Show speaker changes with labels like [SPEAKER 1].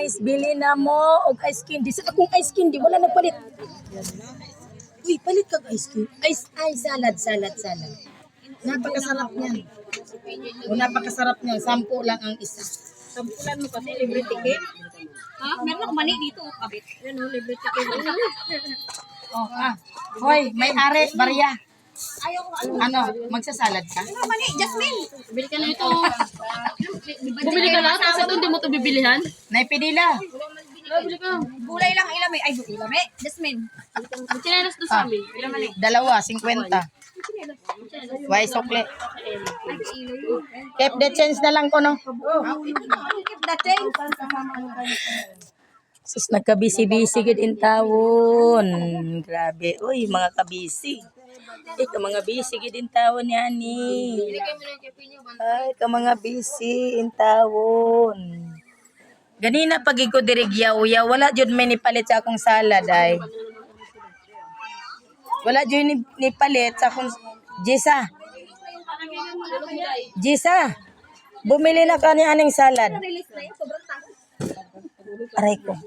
[SPEAKER 1] guys, bili na mo og ice candy. Sa akong ice candy wala nagpalit. Uy, palit kag ice cream. Salad. Napakasarap niyan. Napakasarap niyan. 10 lang ang isa.
[SPEAKER 2] Sampulan mo kasi libre ticket. Ha? Meron ako mani dito, kabit. Yan o, libre ticket.
[SPEAKER 1] Hoy, may are, barya.
[SPEAKER 2] Ayoko
[SPEAKER 1] Ano, magsasalad ka?
[SPEAKER 2] mani, Jasmine.
[SPEAKER 3] Bili ka na ito. Bumili ka lahat kasi ito hindi mo ito bibilihan.
[SPEAKER 1] Naipidila.
[SPEAKER 3] Bili ka.
[SPEAKER 2] Gulay lang ilame. Ay, ilame. Jasmine.
[SPEAKER 3] Chinelas doon sa amin. Ilan mali?
[SPEAKER 1] 2, 50. Why sukle? Keep the change na lang ko, no?
[SPEAKER 2] Keep the change.
[SPEAKER 1] Sus, nagkabisi-bisi gid in tawon. Grabe. Uy, mga kabisi. Mga busy gid in tawon ni ani. Ay, mga busy in tawon. Ganina pag ko diri giyaw-yaw, wala jud may nipalit sa akong salad ay. Wala jud ni palit sa akong Jisa. Bumili na ka ni aning salad.
[SPEAKER 2] Release na yan, sobrang tago.
[SPEAKER 1] Aray ko.